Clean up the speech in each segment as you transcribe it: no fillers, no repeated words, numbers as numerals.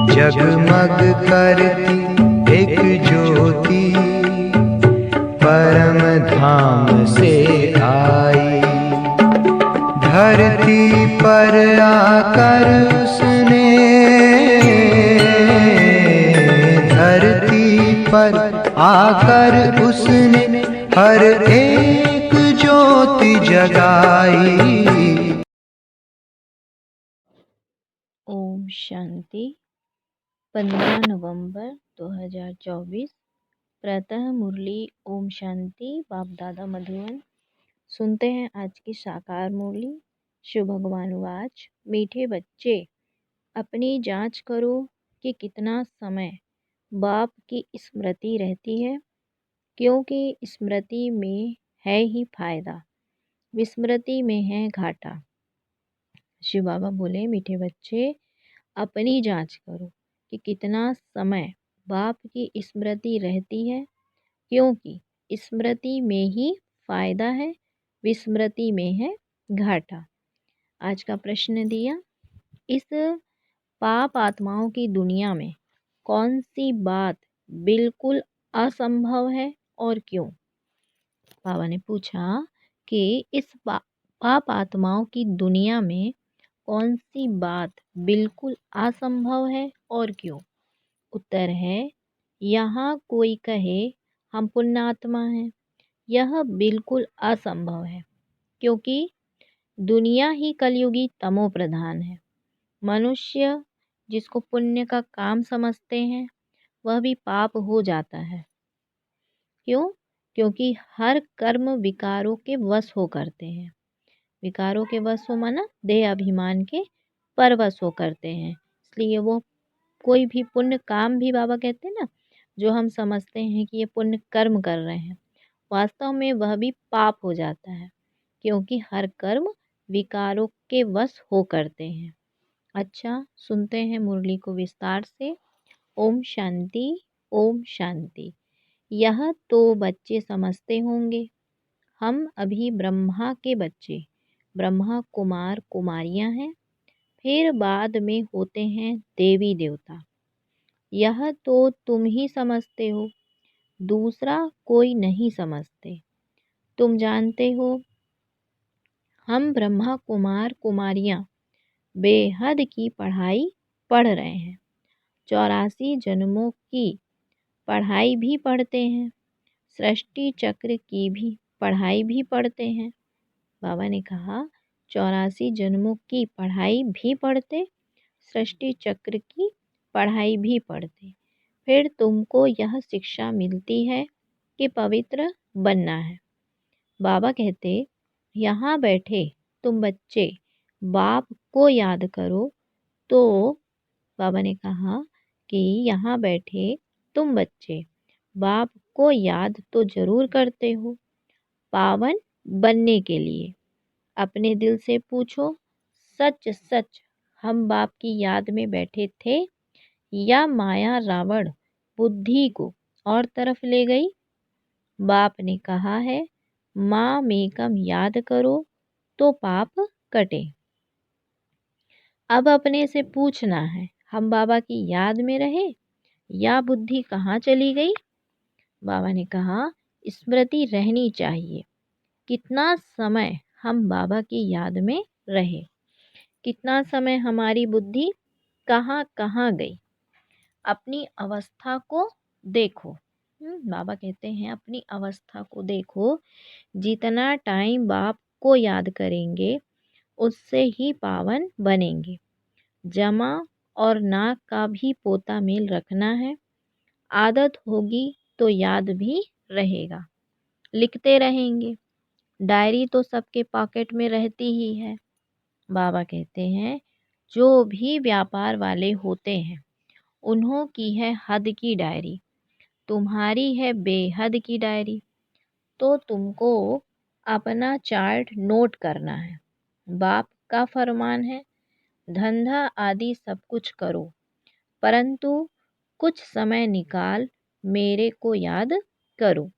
जगमग करती एक ज्योति परम धाम से आई। धरती पर आकर उसने, धरती पर आकर उसने हर एक ज्योति जगाई। ओम शांति। 15 नवंबर 2024 प्रातः मुरली। ओम शांति। बाप दादा मधुबन। सुनते हैं आज की साकार मुरली। शिव भगवान वाच। मीठे बच्चे, अपनी जांच करो कि कितना समय बाप की स्मृति रहती है, क्योंकि स्मृति में है ही फायदा, विस्मृति में है घाटा। शिव बाबा बोले, मीठे बच्चे अपनी जांच करो कि कितना समय बाप की स्मृति रहती है, क्योंकि स्मृति में ही फायदा है, विस्मृति में है घाटा। आज का प्रश्न दिया, इस पाप आत्माओं की दुनिया में कौन सी बात बिल्कुल असंभव है और क्यों? बाबा ने पूछा कि इस पाप आत्माओं की दुनिया में कौन सी बात बिल्कुल असंभव है और क्यों? उत्तर है, यहाँ कोई कहे हम पुण्यात्मा हैं, यह बिल्कुल असंभव है, क्योंकि दुनिया ही कलयुगी तमो प्रधान है। मनुष्य जिसको पुण्य का काम समझते हैं, वह भी पाप हो जाता है। क्यों? क्योंकि हर कर्म विकारों के वश हो करते हैं। विकारों के वश हो माना देह अभिमान के परवश हो करते हैं, इसलिए वो कोई भी पुण्य काम भी बाबा कहते हैं ना, जो हम समझते हैं कि ये पुण्य कर्म कर रहे हैं, वास्तव में वह भी पाप हो जाता है, क्योंकि हर कर्म विकारों के वश हो करते हैं। अच्छा, सुनते हैं मुरली को विस्तार से। ओम शांति। ओम शांति। यह तो बच्चे समझते होंगे, हम अभी ब्रह्मा के बच्चे, ब्रह्मा कुमार कुमारियां हैं, फिर बाद में होते हैं देवी देवता। यह तो तुम ही समझते हो, दूसरा कोई नहीं समझते। तुम जानते हो, हम ब्रह्मा कुमार कुमारियां बेहद की पढ़ाई पढ़ रहे हैं, 84 जन्मों की पढ़ाई भी पढ़ते हैं, सृष्टि चक्र की भी पढ़ाई भी पढ़ते हैं। बाबा ने कहा, 84 जन्मों की पढ़ाई भी पढ़ते, सृष्टि चक्र की पढ़ाई भी पढ़ते, फिर तुमको यह शिक्षा मिलती है कि पवित्र बनना है। बाबा कहते, यहाँ बैठे तुम बच्चे बाप को याद करो। तो बाबा ने कहा कि यहाँ बैठे तुम बच्चे बाप को याद तो जरूर करते हो, पावन बनने के लिए। अपने दिल से पूछो, सच सच हम बाप की याद में बैठे थे, या माया रावण बुद्धि को और तरफ ले गई? बाप ने कहा है, माँ मेकम याद करो तो पाप कटे। अब अपने से पूछना है, हम बाबा की याद में रहे या बुद्धि कहाँ चली गई? बाबा ने कहा, स्मृति रहनी चाहिए। कितना समय हम बाबा की याद में रहे, कितना समय हमारी बुद्धि कहाँ कहाँ गई? अपनी अवस्था को देखो। बाबा कहते हैं, अपनी अवस्था को देखो। जितना टाइम बाप को याद करेंगे, उससे ही पावन बनेंगे। जमा और नाक का भी पोता मेल रखना है। आदत होगी तो याद भी रहेगा, लिखते रहेंगे। डायरी तो सबके पॉकेट में रहती ही है। बाबा कहते हैं, जो भी व्यापार वाले होते हैं, उन्हों की है हद की डायरी, तुम्हारी है बेहद की डायरी। तो तुमको अपना चार्ट नोट करना है। बाप का फरमान है, धंधा आदि सब कुछ करो, परंतु कुछ समय निकाल मेरे को याद करो।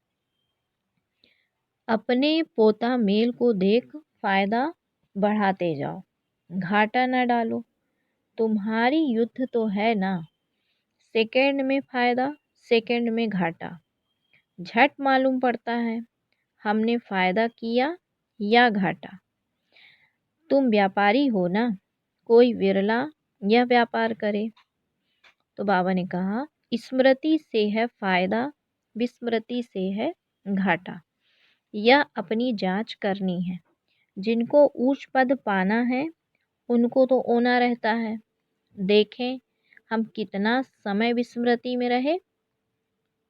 अपने पोता मेल को देख फायदा बढ़ाते जाओ, घाटा न डालो। तुम्हारी युद्ध तो है ना, सेकंड में फायदा सेकंड में घाटा। झट मालूम पड़ता है हमने फायदा किया या घाटा। तुम व्यापारी हो ना, कोई विरला यह व्यापार करे। तो बाबा ने कहा, स्मृति से है फायदा, विस्मृति से है घाटा। यह अपनी जांच करनी है। जिनको ऊंच पद पाना है उनको तो ओना रहता है। देखें हम कितना समय विस्मृति में रहे।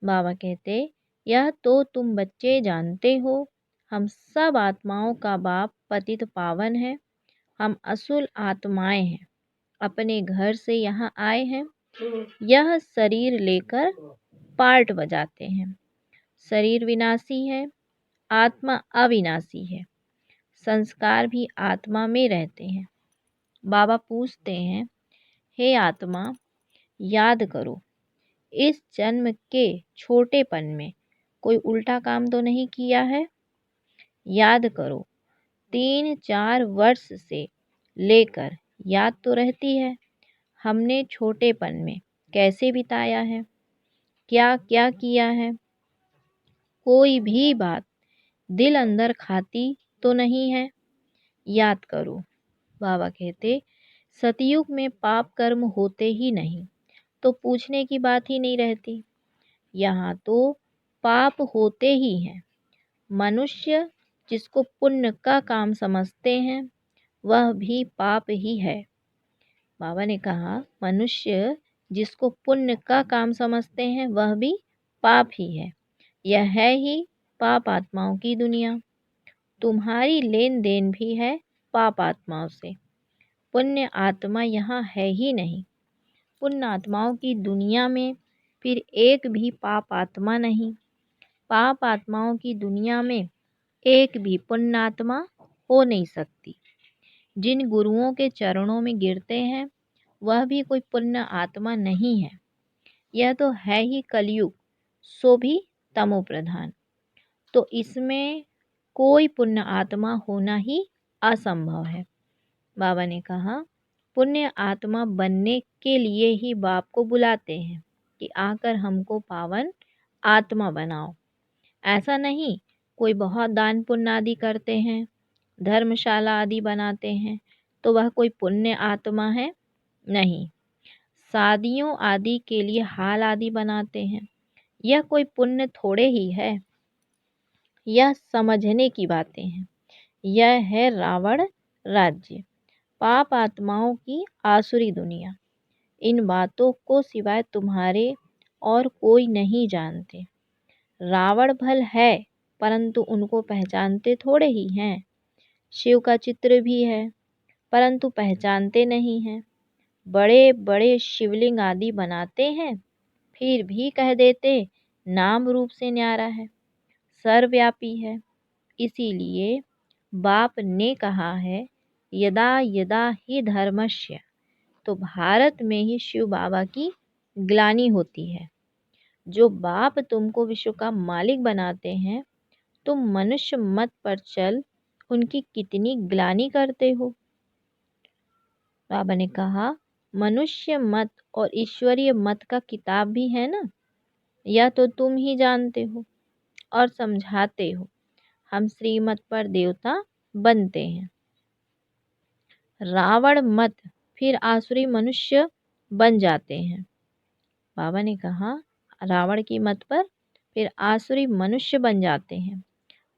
बाबा कहते, यह तो तुम बच्चे जानते हो, हम सब आत्माओं का बाप पतित पावन है। हम असुल आत्माएं हैं, अपने घर से यहाँ आए हैं। यह शरीर लेकर पार्ट बजाते हैं। शरीर विनाशी है, आत्मा अविनाशी है। संस्कार भी आत्मा में रहते हैं। बाबा पूछते हैं, हे आत्मा, याद करो, इस जन्म के छोटेपन में कोई उल्टा काम तो नहीं किया है। याद करो, 3-4 वर्ष से लेकर याद तो रहती है हमने छोटेपन में कैसे बिताया है, क्या क्या किया है। कोई भी बात दिल अंदर खाती तो नहीं है। याद करो। बाबा कहते, सतयुग में पाप कर्म होते ही नहीं तो पूछने की बात ही नहीं रहती। यहाँ तो पाप होते ही हैं। मनुष्य जिसको पुण्य का काम समझते हैं वह भी पाप ही है। बाबा ने कहा, मनुष्य जिसको पुण्य का काम समझते हैं वह भी पाप ही है। यह है ही पाप आत्माओं की दुनिया। तुम्हारी लेन देन भी है पाप आत्माओं से। पुण्य आत्मा यहाँ है ही नहीं। पुण्य आत्माओं की दुनिया में फिर एक भी पाप आत्मा नहीं। पाप आत्माओं की दुनिया में एक भी पुण्य आत्मा हो नहीं सकती। जिन गुरुओं के चरणों में गिरते हैं वह भी कोई पुण्य आत्मा नहीं है। यह तो है ही कलयुग, सो भी तमो प्रधान। तो इसमें कोई पुण्य आत्मा होना ही असंभव है। बाबा ने कहा, पुण्य आत्मा बनने के लिए ही बाप को बुलाते हैं कि आकर हमको पावन आत्मा बनाओ। ऐसा नहीं कोई बहुत दान पुण्य आदि करते हैं, धर्मशाला आदि बनाते हैं तो वह कोई पुण्य आत्मा है, नहीं। शादियों आदि के लिए हाल आदि बनाते हैं, यह कोई पुण्य थोड़े ही है। यह समझने की बातें हैं। यह है रावण राज्य, पाप आत्माओं की आसुरी दुनिया। इन बातों को सिवाय तुम्हारे और कोई नहीं जानते। रावण भल है परंतु उनको पहचानते थोड़े ही हैं। शिव का चित्र भी है परंतु पहचानते नहीं हैं। बड़े बड़े शिवलिंग आदि बनाते हैं फिर भी कह देते नाम रूप से न्यारा है, सर्वव्यापी है। इसीलिए बाप ने कहा है, यदा यदा ही धर्मस्य, तो भारत में ही शिव बाबा की ग्लानि होती है। जो बाप तुमको विश्व का मालिक बनाते हैं, तुम मनुष्य मत पर चल उनकी कितनी ग्लानि करते हो। बाबा ने कहा, मनुष्य मत और ईश्वरीय मत का किताब भी है ना, यह तो तुम ही जानते हो और समझाते हो। हम श्रीमत पर देवता बनते हैं। रावण मत फिर आसुरी मनुष्य बन जाते हैं। बाबा ने कहा, रावण की मत पर फिर आसुरी मनुष्य बन जाते हैं।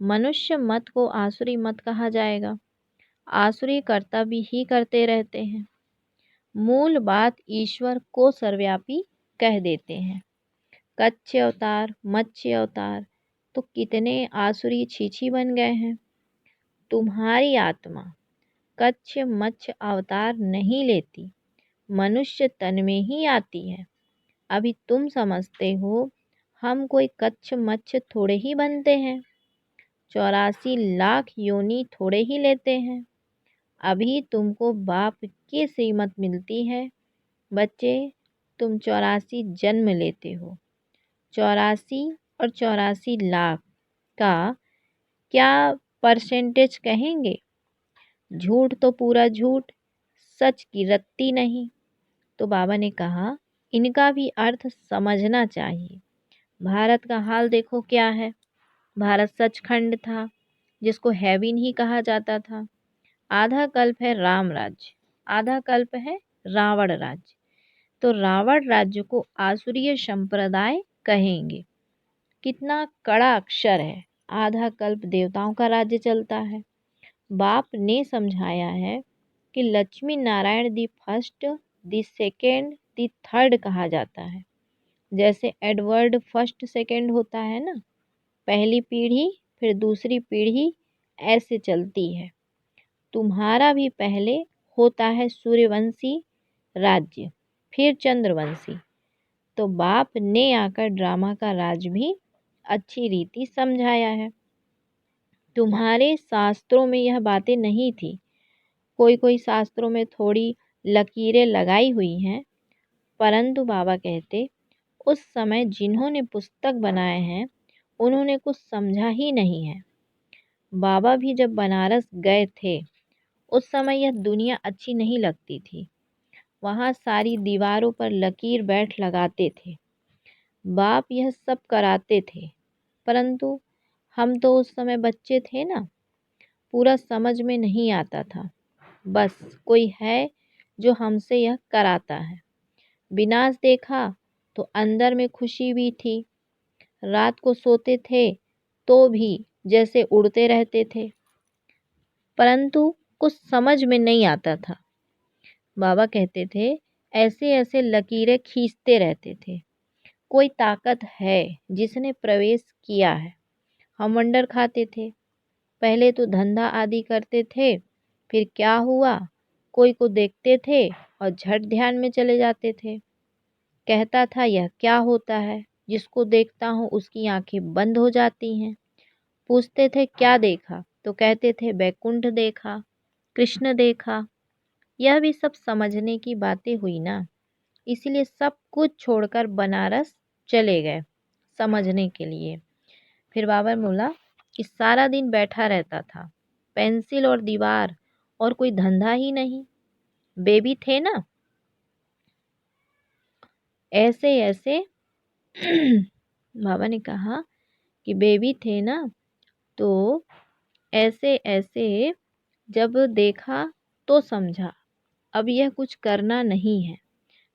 मनुष्य मत को आसुरी मत कहा जाएगा। आसुरी कर्तव्य ही करते रहते हैं। मूल बात ईश्वर को सर्वव्यापी कह देते हैं। कच्छ अवतार, मत्स्य अवतार तो कितने आसुरी छीछी बन गए हैं। तुम्हारी आत्मा कच्छ मत्स्य अवतार नहीं लेती, मनुष्य तन में ही आती है। अभी तुम समझते हो हम कोई कच्छ मत्स्य थोड़े ही बनते हैं, 84 लाख योनि थोड़े ही लेते हैं। अभी तुमको बाप की श्रीमत मिलती है। बच्चे, तुम 84 जन्म लेते हो। 84 और 84 लाख का क्या परसेंटेज कहेंगे? झूठ तो पूरा झूठ, सच की रत्ती नहीं। तो बाबा ने कहा, इनका भी अर्थ समझना चाहिए। भारत का हाल देखो क्या है। भारत सचखंड था, जिसको हेवन ही कहा जाता था। आधा कल्प है राम राज्य, आधा कल्प है रावण राज्य। तो रावण राज्य को आसुरीय संप्रदाय कहेंगे। कितना कड़ा अक्षर है। आधा कल्प देवताओं का राज्य चलता है। बाप ने समझाया है कि Lakshmi Narayan the first, the second, the third कहा जाता है। जैसे एडवर्ड फर्स्ट सेकेंड होता है ना, पहली पीढ़ी फिर दूसरी पीढ़ी ऐसे चलती है। तुम्हारा भी पहले होता है सूर्यवंशी राज्य, फिर चंद्रवंशी। तो बाप ने आकर ड्रामा का राज भी अच्छी रीति समझाया है। तुम्हारे शास्त्रों में यह बातें नहीं थी। कोई कोई शास्त्रों में थोड़ी लकीरें लगाई हुई हैं, परंतु बाबा कहते उस समय जिन्होंने पुस्तक बनाए हैं उन्होंने कुछ समझा ही नहीं है। बाबा भी जब बनारस गए थे उस समय यह दुनिया अच्छी नहीं लगती थी। वहाँ सारी दीवारों पर लकीर बैठ लगाते थे। बाप यह सब कराते थे, परंतु हम तो उस समय बच्चे थे ना, पूरा समझ में नहीं आता था। बस कोई है जो हमसे यह कराता है। विनाश देखा तो अंदर में खुशी भी थी। रात को सोते थे तो भी जैसे उड़ते रहते थे, परंतु कुछ समझ में नहीं आता था। बाबा कहते थे ऐसे ऐसे लकीरें खींचते रहते थे। कोई ताकत है जिसने प्रवेश किया है। हम वंडर खाते थे। पहले तो धंधा आदि करते थे, फिर क्या हुआ, कोई को देखते थे और झट ध्यान में चले जाते थे। कहता था यह क्या होता है, जिसको देखता हूँ उसकी आंखें बंद हो जाती हैं। पूछते थे क्या देखा, तो कहते थे बैकुंठ देखा, कृष्ण देखा। यह भी सब समझने की बातें हुई ना, इसलिए सब कुछ छोड़कर बनारस चले गए समझने के लिए। फिर बाबा बोला कि सारा दिन बैठा रहता था, पेंसिल और दीवार, और कोई धंधा ही नहीं। बेबी थे ना, ऐसे ऐसे बाबा ने कहा कि बेबी थे ना, तो ऐसे ऐसे जब देखा तो समझा अब यह कुछ करना नहीं है,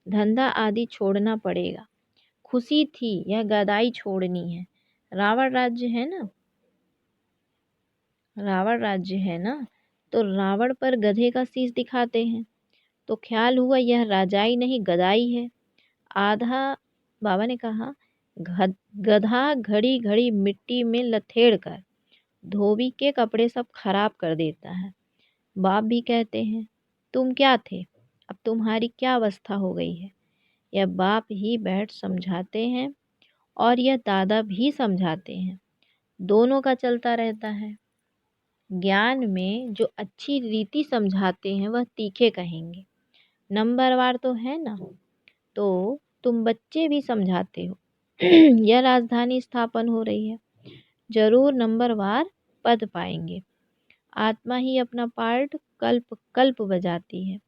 धंधा आदि छोड़ना पड़ेगा। खुशी थी यह गदाई छोड़नी है। रावण राज्य है ना, रावण राज्य है ना, तो रावण पर गधे का शीश दिखाते हैं, तो ख्याल हुआ यह राजाई नहीं गदाई है। आधा बाबा ने कहा गधा घड़ी घड़ी मिट्टी में लथेड़ कर धोबी के कपड़े सब खराब कर देता है। बाप भी कहते हैं तुम क्या थे, अब तुम्हारी क्या अवस्था हो गई है। यह बाप ही बैठ समझाते हैं और यह दादा भी समझाते हैं, दोनों का चलता रहता है। ज्ञान में जो अच्छी रीति समझाते हैं वह तीखे कहेंगे। नंबरवार तो है ना, तो तुम बच्चे भी समझाते हो यह राजधानी स्थापन हो रही है, जरूर नंबरवार पद पाएंगे। आत्मा ही अपना पार्ट कल्प कल्प बजाती है।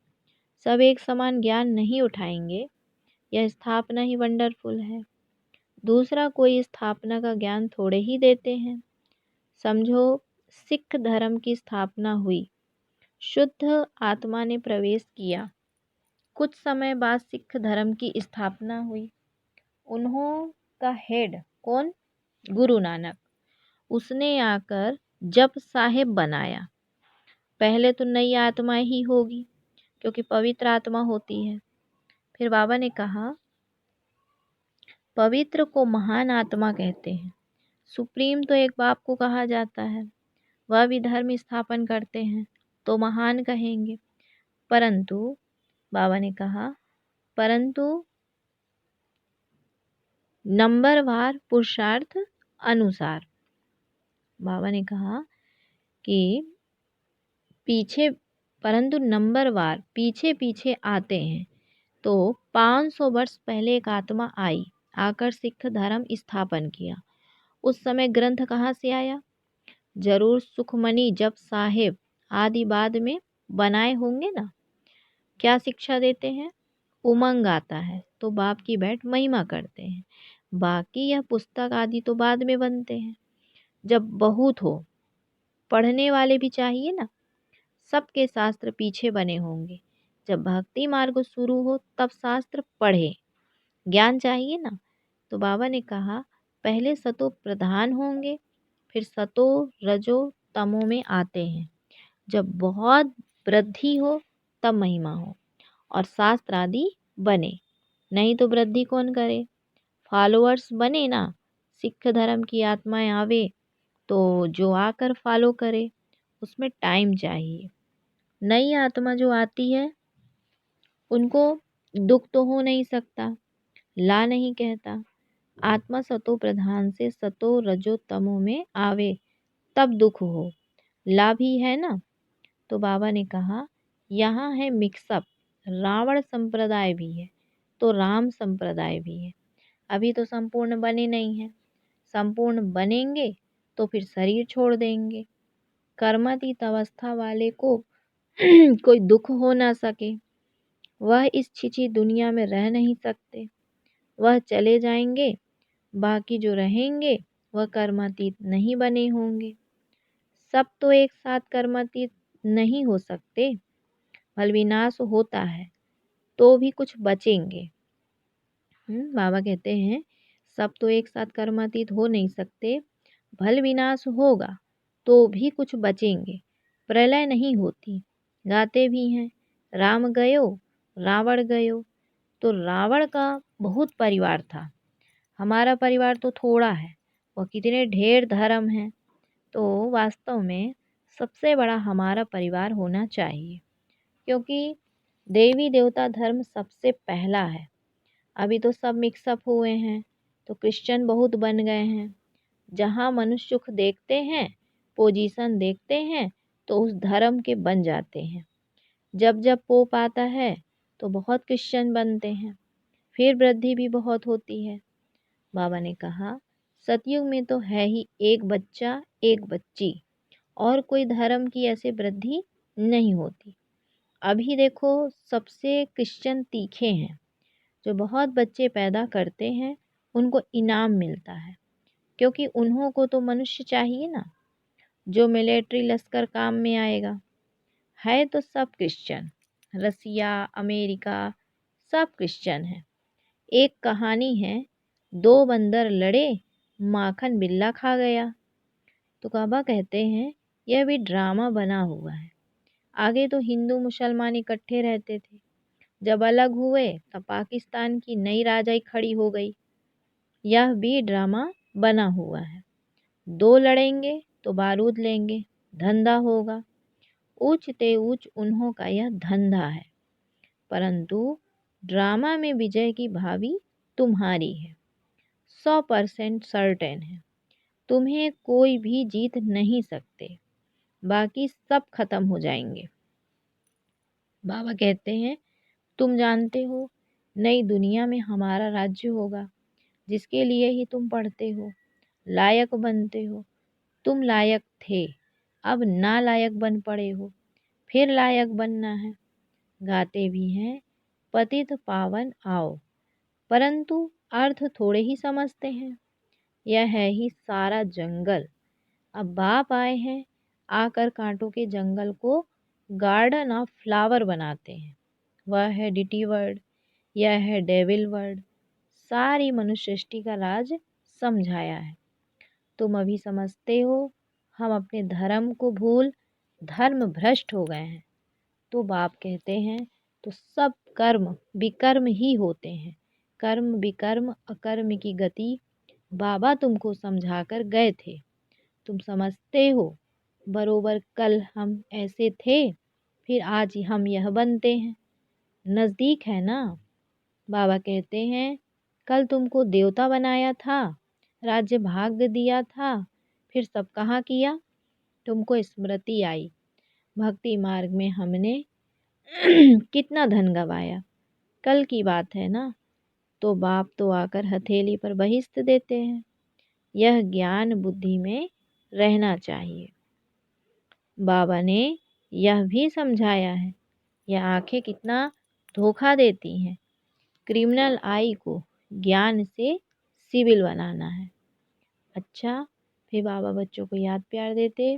सब एक समान ज्ञान नहीं उठाएंगे। यह स्थापना ही वंडरफुल है। दूसरा कोई स्थापना का ज्ञान थोड़े ही देते हैं। समझो सिख धर्म की स्थापना हुई, शुद्ध आत्मा ने प्रवेश किया। कुछ समय बाद सिख धर्म की स्थापना हुई। उन्हों का हेड कौन, गुरु नानक, उसने आकर जप साहेब बनाया। पहले तो नई आत्मा ही होगी, क्योंकि पवित्र आत्मा होती है। फिर बाबा ने कहा पवित्र को महान आत्मा कहते हैं। सुप्रीम तो एक बाप को कहा जाता है, वह भी धर्म स्थापन करते हैं तो महान कहेंगे। परंतु बाबा ने कहा परंतु नंबरवार पुरुषार्थ अनुसार। बाबा ने कहा कि पीछे परंतु नंबरवार पीछे पीछे आते हैं। तो 500 वर्ष पहले एक आत्मा आई, आकर सिख धर्म स्थापन किया। उस समय ग्रंथ कहाँ से आया, जरूर सुखमणि जप साहेब आदि बाद में बनाए होंगे ना। क्या शिक्षा देते हैं, उमंग आता है तो बाप की बैठ महिमा करते हैं। बाकी यह पुस्तक आदि तो बाद में बनते हैं। जब बहुत हो, पढ़ने वाले भी चाहिए ना, सबके शास्त्र पीछे बने होंगे। जब भक्ति मार्ग शुरू हो तब शास्त्र पढ़े। ज्ञान चाहिए ना, तो बाबा ने कहा पहले सतो प्रधान होंगे, फिर सतो रजो तमो में आते हैं। जब बहुत वृद्धि हो तब महिमा हो और शास्त्र आदि बने, नहीं तो वृद्धि कौन करे। फॉलोअर्स बने ना, सिख धर्म की आत्माएं आवे तो जो आकर फॉलो करे, उसमें टाइम चाहिए। नई आत्मा जो आती है उनको दुख तो हो नहीं सकता, ला नहीं कहता। आत्मा सतो प्रधान से सतो रजो तमो में आवे तब दुख हो, ला भी है ना। तो बाबा ने कहा यहाँ है मिक्सअप, रावण संप्रदाय भी है तो राम संप्रदाय भी है। अभी तो संपूर्ण बने नहीं हैं, संपूर्ण बनेंगे तो फिर शरीर छोड़ देंगे। कर्मातीत अवस्था वाले को कोई दुख हो ना सके, वह इस छिछी दुनिया में रह नहीं सकते, वह चले जाएंगे। बाकी जो रहेंगे वह कर्मातीत नहीं बने होंगे। सब तो एक साथ कर्मातीत नहीं हो सकते, फल विनाश होता है तो भी कुछ बचेंगे। बाबा कहते हैं सब तो एक साथ कर्मातीत हो नहीं सकते, फल विनाश होगा तो भी कुछ बचेंगे। प्रलय नहीं होती, गाते भी हैं राम गयो रावण गयो। तो रावण का बहुत परिवार था, हमारा परिवार तो थोड़ा है, और कितने ढेर धर्म हैं। तो वास्तव में सबसे बड़ा हमारा परिवार होना चाहिए, क्योंकि देवी देवता धर्म सबसे पहला है। अभी तो सब मिक्सअप हुए हैं तो क्रिश्चियन बहुत बन गए हैं। जहाँ मनुष्य सुख देखते हैं, पोजीशन देखते हैं, तो उस धर्म के बन जाते हैं। जब जब पोप आता है तो बहुत क्रिश्चियन बनते हैं, फिर वृद्धि भी बहुत होती है। बाबा ने कहा सतयुग में तो है ही एक बच्चा एक बच्ची, और कोई धर्म की ऐसे वृद्धि नहीं होती। अभी देखो सबसे क्रिश्चियन तीखे हैं, जो बहुत बच्चे पैदा करते हैं उनको इनाम मिलता है, क्योंकि उन्हों को तो मनुष्य चाहिए ना, जो मिलिट्री लश्कर काम में आएगा। है तो सब क्रिश्चियन, रसिया अमेरिका सब क्रिश्चियन है। एक कहानी है, दो बंदर लड़े, माखन बिल्ला खा गया। तो बाबा कहते हैं यह भी ड्रामा बना हुआ है। आगे तो हिंदू मुसलमान इकट्ठे रहते थे, जब अलग हुए तब पाकिस्तान की नई राजाई खड़ी हो गई। यह भी ड्रामा बना हुआ है। दो लड़ेंगे तो बारूद लेंगे, धंधा होगा। ऊंच ते ऊंच उन्हों का यह धंधा है, परंतु ड्रामा में विजय की भावी तुम्हारी है। 100% सर्टेन है, तुम्हें कोई भी जीत नहीं सकते, बाकी सब खत्म हो जाएंगे। बाबा कहते हैं तुम जानते हो नई दुनिया में हमारा राज्य होगा, जिसके लिए ही तुम पढ़ते हो, लायक बनते हो। तुम लायक थे, अब नालायक बन पड़े हो, फिर लायक बनना है। गाते भी हैं पतित पावन आओ, परंतु अर्थ थोड़े ही समझते हैं। यह है ही सारा जंगल। अब बाप आए हैं, आकर कांटों के जंगल को गार्डन ऑफ फ्लावर बनाते हैं। वह है डिटी वर्ड, यह है डेविल वर्ड। सारी मनुष्य सृष्टि का राज समझाया है। तुम अभी समझते हो हम अपने धर्म को भूल धर्म भ्रष्ट हो गए हैं। तो बाप कहते हैं तो सब कर्म विकर्म ही होते हैं। कर्म विकर्म अकर्म की गति बाबा तुमको समझाकर गए थे, तुम समझते हो। बरोबर कल हम ऐसे थे, फिर आज हम यह बनते हैं। नज़दीक है ना। बाबा कहते हैं कल तुमको देवता बनाया था, राज्य भाग्य दिया था, फिर सब कहाँ किया। तुमको स्मृति आई, भक्ति मार्ग में हमने कितना धन गवाया। कल की बात है ना। तो बाप तो आकर हथेली पर बहिष्त देते हैं। यह ज्ञान बुद्धि में रहना चाहिए। बाबा ने यह भी समझाया है, यह आंखें कितना धोखा देती हैं। क्रिमिनल आई को ज्ञान से सिविल बनाना है। अच्छा, फिर बाबा बच्चों को याद प्यार देते।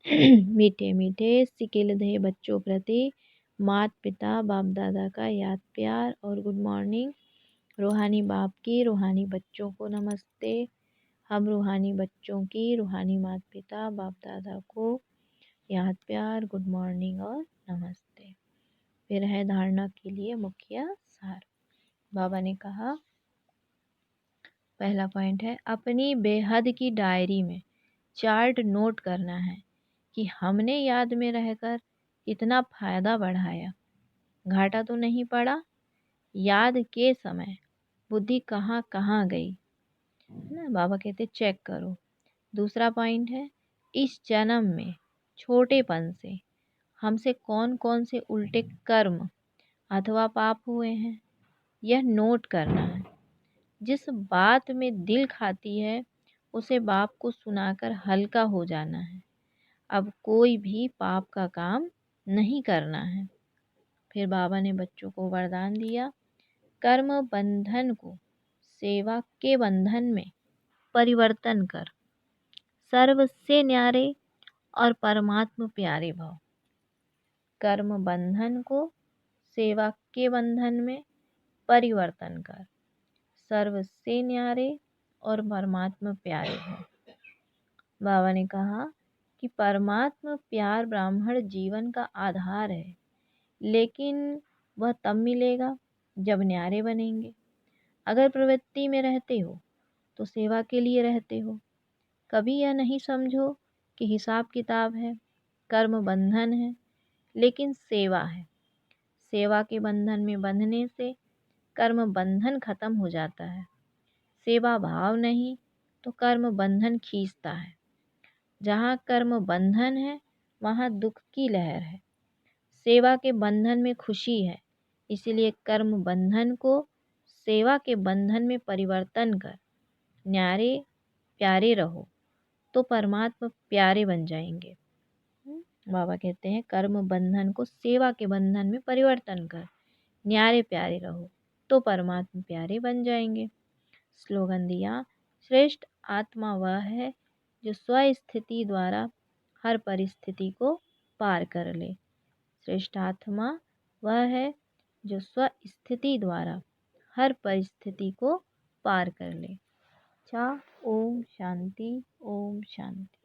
मीठे मीठे सिकिल दे बच्चों प्रति मात पिता बाप दादा का याद प्यार और गुड मॉर्निंग। रूहानी बाप की रूहानी बच्चों को नमस्ते। हम रूहानी बच्चों की रूहानी मात पिता बाप दादा को याद प्यार गुड मॉर्निंग और नमस्ते। फिर है धारणा के लिए मुख्य सार। बाबा ने कहा, पहला पॉइंट है अपनी बेहद की डायरी में चार्ट नोट करना है कि हमने याद में रहकर कितना फायदा बढ़ाया, घाटा तो नहीं पड़ा। याद के समय बुद्धि कहाँ कहाँ गई, है ना। बाबा कहते चेक करो। दूसरा पॉइंट है इस जन्म में छोटेपन से हमसे कौन कौन से उल्टे कर्म अथवा पाप हुए हैं, यह नोट करना है। जिस बात में दिल खाती है उसे बाप को सुनाकर हल्का हो जाना है। अब कोई भी पाप का काम नहीं करना है। फिर बाबा ने बच्चों को वरदान दिया, कर्म बंधन को सेवा के बंधन में परिवर्तन कर, सर्व से न्यारे और परमात्म प्यारे भव। कर्म बंधन को सेवा के बंधन में परिवर्तन कर, सर्व से न्यारे और परमात्म प्यारे भव। बाबा ने कहा कि परमात्म प्यार ब्राह्मण जीवन का आधार है, लेकिन वह तब मिलेगा जब न्यारे बनेंगे। अगर प्रवृत्ति में रहते हो तो सेवा के लिए रहते हो। कभी यह नहीं समझो कि हिसाब किताब है, कर्म बंधन है, लेकिन सेवा है। सेवा के बंधन में बंधने से कर्म बंधन खत्म हो जाता है। सेवा भाव नहीं तो कर्म बंधन खींचता है। जहाँ कर्म बंधन है वहाँ दुख की लहर है। सेवा के बंधन में खुशी है, इसलिए कर्म बंधन को सेवा के बंधन में परिवर्तन कर न्यारे प्यारे रहो तो परमात्मा प्यारे बन जाएंगे। बाबा कहते हैं कर्म बंधन को सेवा के बंधन में परिवर्तन कर न्यारे प्यारे रहो तो परमात्मा प्यारे बन जाएंगे। स्लोगन दिया, श्रेष्ठ आत्मा वह है जो स्वस्थिति द्वारा हर परिस्थिति को पार कर ले। श्रेष्ठ आत्मा वह है जो स्वस्थिति द्वारा हर परिस्थिति को पार कर ले। अच्छा, ओम शांति, ओम शांति।